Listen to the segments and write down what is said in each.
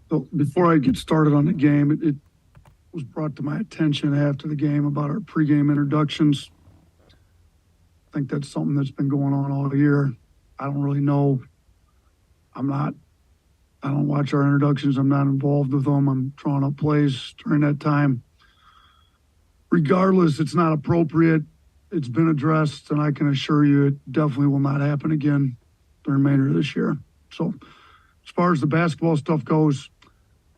So before I get started on the game, it was brought to my attention after the game about our pregame introductions. I think that's something that's been going on all year. I don't really know. I don't watch our introductions. I'm not involved with them. I'm drawing up plays during that time. Regardless, it's not appropriate. It's been addressed, and I can assure you it definitely will not happen again the remainder of this year. So as far as the basketball stuff goes,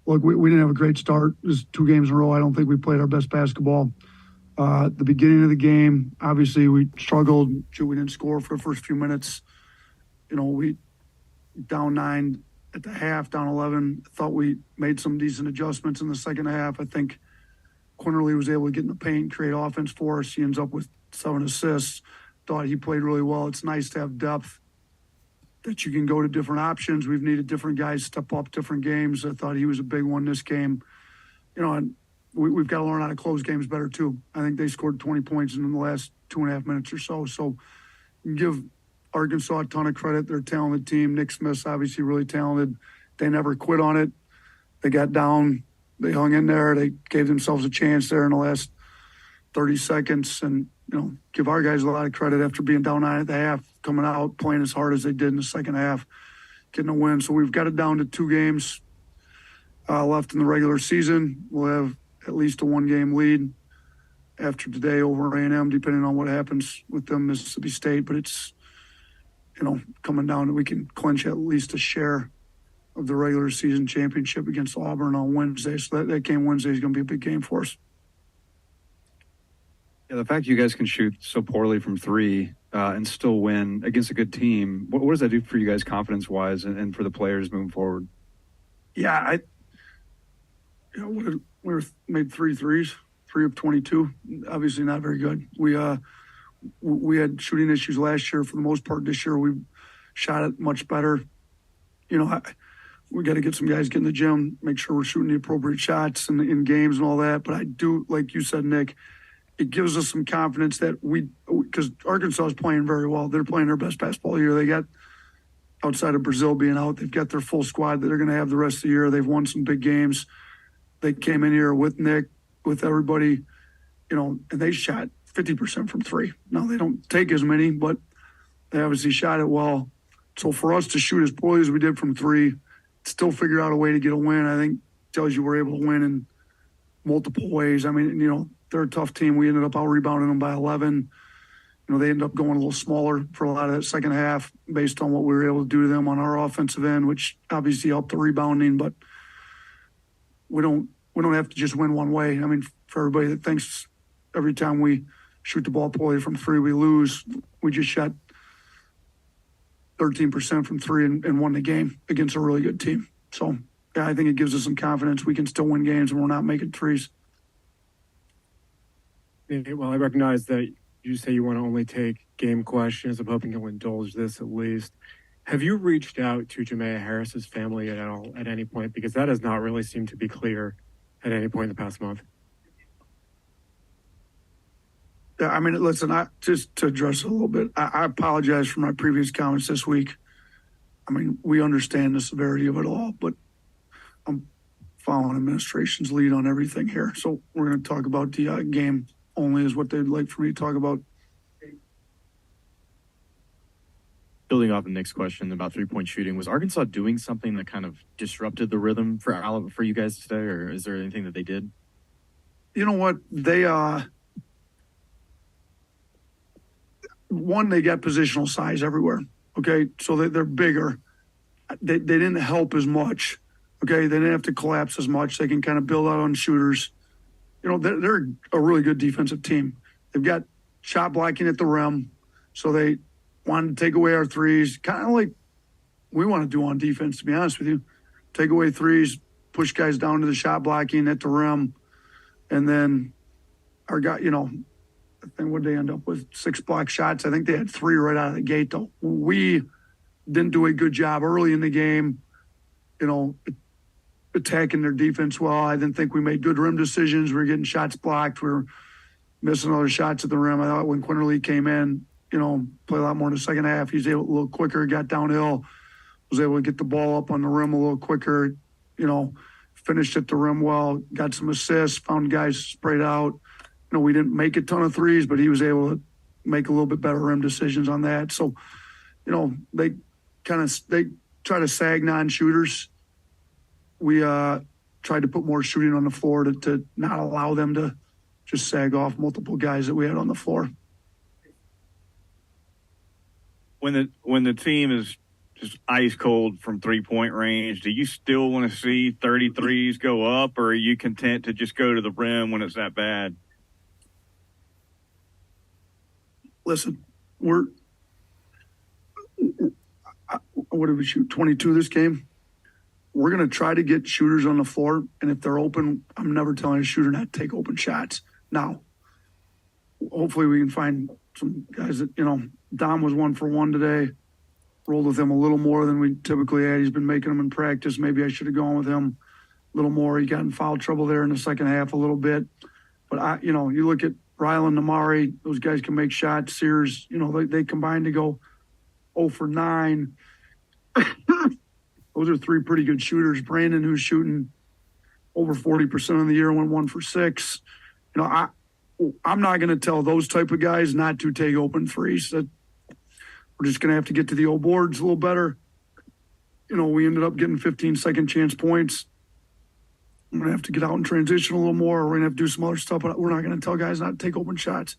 look, we didn't have a great start. This 2 games in a row. I don't think we played our best basketball. The beginning of the game, obviously we struggled. We didn't score for the first few minutes. We down 9 at the half, down 11. Thought we made some decent adjustments in the second half. I think Quinterly was able to get in the paint, create offense for us. He ends up with 7 assists. Thought he played really well. It's nice to have depth that you can go to different options. We've needed different guys step up different games. I thought he was a big one this game. And we've got to learn how to close games better too. I think they scored 20 points in the last 2.5 minutes or so. So you can give Arkansas a ton of credit. They're a talented team. Nick Smith's obviously really talented. They never quit on it. They got down. They hung in there. They gave themselves a chance there in the last 30 seconds. And, give our guys a lot of credit after being down 9 at the half, coming out, playing as hard as they did in the second half, getting a win. So we've got it down to 2 games left in the regular season. We'll have at least a 1-game lead after today over A&M, depending on what happens with them, Mississippi State. But it's, coming down that we can clinch at least a share of the regular season championship against Auburn on Wednesday. So that game Wednesday is going to be a big game for us. Yeah, the fact you guys can shoot so poorly from 3 and still win against a good team, what does that do for you guys confidence-wise and for the players moving forward? Yeah, we made 3 threes, 3 of 22. Obviously not very good. We had shooting issues last year. For the most part this year, we shot it much better. We got to get some guys get in the gym, make sure we're shooting the appropriate shots in games and all that. But I do, like you said, Nick, it gives us some confidence that because Arkansas is playing very well. They're playing their best basketball year. They got, outside of Brazil being out, they've got their full squad that they're going to have the rest of the year. They've won some big games. They came in here with Nick, with everybody, and they shot 50% from 3. Now, they don't take as many, but they obviously shot it well. So for us to shoot as poorly as we did from 3, still figure out a way to get a win, I think tells you we're able to win in multiple ways. I mean, they're a tough team. We ended up out-rebounding them by 11. They ended up going a little smaller for a lot of that second half based on what we were able to do to them on our offensive end, which obviously helped the rebounding. But we don't have to just win one way. I mean, for everybody that thinks every time we shoot the ball poorly from 3, we lose, we just shot 13% from 3 and won the game against a really good team. So, yeah, I think it gives us some confidence. We can still win games and we're not making threes. Well, I recognize that you say you want to only take game questions. I'm hoping you'll indulge this at least. Have you reached out to Jamea Harris's family at all at any point? Because that has not really seemed to be clear at any point in the past month. Yeah, I mean, listen, just to address it a little bit, I apologize for my previous comments this week. I mean, we understand the severity of it all, but I'm following administration's lead on everything here. So we're going to talk about the game only is what they'd like for me to talk about. Building off the next question about 3-point shooting, was Arkansas doing something that kind of disrupted the rhythm for you guys today, or is there anything that they did? You know what? They got positional size everywhere. Okay, so they're bigger. They didn't help as much. Okay, they didn't have to collapse as much. They can kind of build out on shooters. They're a really good defensive team. They've got shot blocking at the rim, so they wanted to take away our threes, kind of like we want to do on defense, to be honest with you. Take away threes, push guys down to the shot blocking at the rim, and then our guy, I think what they end up with 6 block shots. I think they had 3 right out of the gate, though. We didn't do a good job early in the game, attacking their defense well. I didn't think we made good rim decisions. We were getting shots blocked. We were missing other shots at the rim. I thought when Quinterly came in, played a lot more in the second half. He's able a little quicker, got downhill, was able to get the ball up on the rim a little quicker. finished at the rim well, got some assists, found guys sprayed out. We didn't make a ton of threes, but he was able to make a little bit better rim decisions on that. So, they try to sag non-shooters. We tried to put more shooting on the floor to not allow them to just sag off multiple guys that we had on the floor. When the team is just ice cold from 3-point range, do you still want to see 33s go up, or are you content to just go to the rim when it's that bad? Listen, what did we shoot? 22 this game. We're going to try to get shooters on the floor, and if they're open, I'm never telling a shooter not to take open shots. Now, hopefully we can find some guys that, Dom was 1 for 1 today. Rolled with him a little more than we typically had. He's been making them in practice. Maybe I should have gone with him a little more. He got in foul trouble there in the second half a little bit. But, you look at Rylan, Namari, those guys can make shots. Sears, they combined to go 0 for 9. Those are 3 pretty good shooters. Brandon, who's shooting over 40% of the year, went 1 for 6. I'm not going to tell those type of guys not to take open threes. We're just going to have to get to the old boards a little better. We ended up getting 15 second chance points. I'm going to have to get out and transition a little more. We're going to have to do some other stuff, but we're not going to tell guys not to take open shots.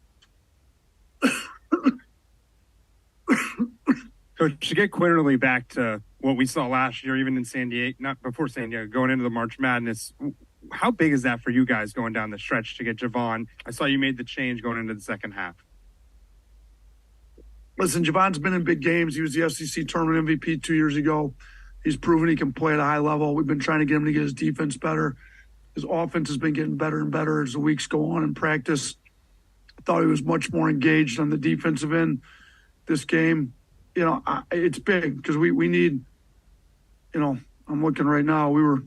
Coach, to get quickly back to what we saw last year, even in San Diego, not before San Diego, going into the March Madness, how big is that for you guys going down the stretch to get Javon? I saw you made the change going into the second half. Listen, Javon's been in big games. He was the SEC tournament MVP 2 years ago. He's proven he can play at a high level. We've been trying to get him to get his defense better. His offense has been getting better and better as the weeks go on in practice. I thought he was much more engaged on the defensive end this game. It's big because we need, I'm looking right now, we were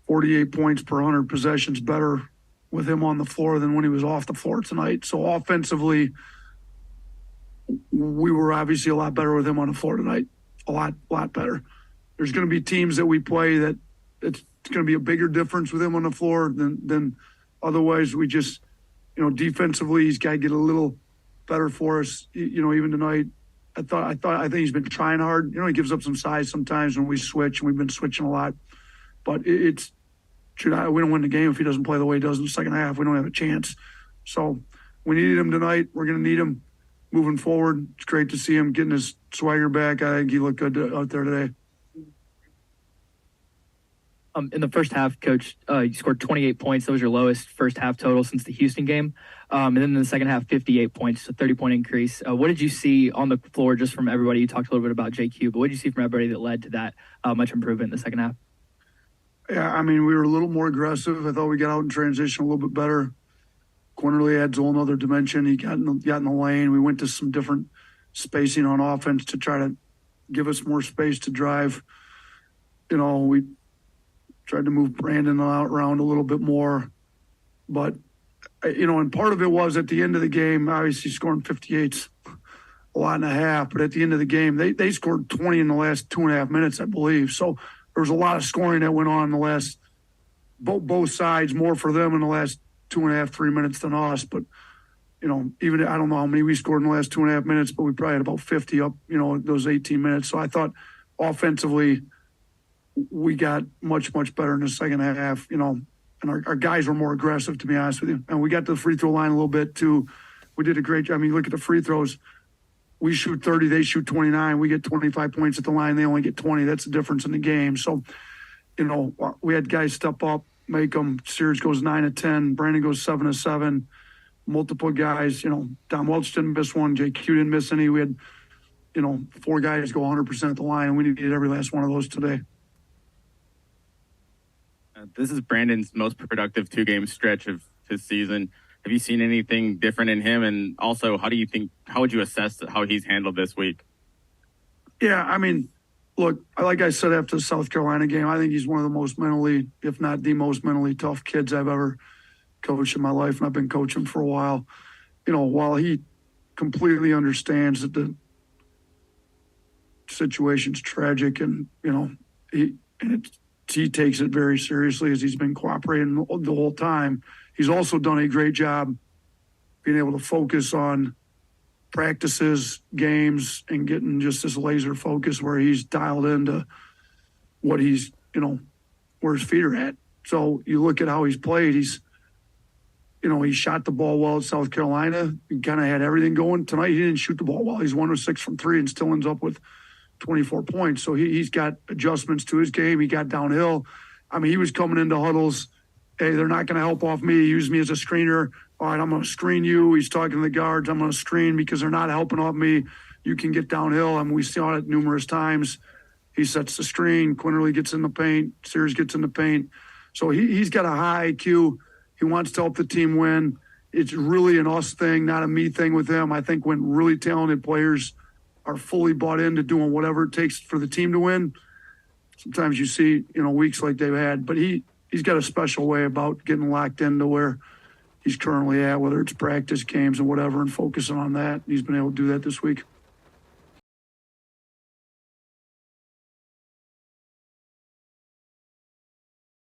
48 points per 100 possessions better with him on the floor than when he was off the floor tonight. So offensively, we were obviously a lot better with him on the floor tonight. A lot better. There's going to be teams that we play that it's going to be a bigger difference with him on the floor than otherwise. We just, defensively, he's got to get a little better for us. Even tonight, I think he's been trying hard. He gives up some size sometimes when we switch, and we've been switching a lot. But we don't win the game if he doesn't play the way he does in the second half. We don't have a chance. So we needed him tonight. We're going to need him moving forward. It's great to see him getting his swagger back. I think he looked good out there today. In the first half, Coach, you scored 28 points. That was your lowest first half total since the Houston game. And then in the second half, 58 points, a 30-point increase. What did you see on the floor just from everybody? You talked a little bit about JQ, but what did you see from everybody that led to that much improvement in the second half? Yeah, we were a little more aggressive. I thought we got out in transition a little bit better. Quinterly adds a whole other dimension. He got in the lane. We went to some different spacing on offense to try to give us more space to drive. We tried to move Brandon around a little bit more. But, and part of it was at the end of the game, obviously scoring 58's a lot and a half. But at the end of the game, they scored 20 in the last 2.5 minutes, I believe. So there was a lot of scoring that went on in the last both sides, more for them in the last 2.5, 3 minutes than us. But, even I don't know how many we scored in the last 2.5 minutes, but we probably had about 50 up, those 18 minutes. So I thought offensively we got much, much better in the second half, and our guys were more aggressive, to be honest with you. And we got to the free throw line a little bit too. We did a great job. Look at the free throws. We shoot 30, they shoot 29. We get 25 points at the line. They only get 20. That's the difference in the game. So, we had guys step up, make them. Sears goes 9 of 10. Brandon goes 7 of 7. Multiple guys, Don Welch didn't miss one. JQ didn't miss any. We had, 4 guys go 100% at the line, and we needed every last one of those today. This is Brandon's most productive 2-game stretch of his season. Have you seen anything different in him? And also, how would you assess how he's handled this week? Yeah, look, like I said after the South Carolina game, I think he's one of the most mentally, if not the most mentally tough kids I've ever coached in my life, and I've been coaching for a while. While he completely understands that the situation's tragic and, and he takes it very seriously as he's been cooperating the whole time. He's also done a great job being able to focus on practices, games, and getting just this laser focus where he's dialed into what he's, where his feet are at. So you look at how he's played. He shot the ball well at South Carolina. He kind of had everything going. Tonight, he didn't shoot the ball well. He's 1 of 6 from 3 and still ends up with 24 points. So he's got adjustments to his game. He got downhill. I mean, he was coming into huddles. Hey, they're not going to help off me. Use me as a screener. All right, I'm going to screen you. He's talking to the guards. I'm going to screen because they're not helping off me. You can get downhill. I mean, we saw it numerous times. He sets the screen. Quinterly gets in the paint. Sears gets in the paint. So he's got a high IQ. He wants to help the team win. It's really an us thing, not a me thing with him. I think when really talented players are fully bought into doing whatever it takes for the team to win, sometimes you see, weeks like they've had. But he's got a special way about getting locked into where he's currently at, whether it's practice, games, or whatever, and focusing on that. He's been able to do that this week.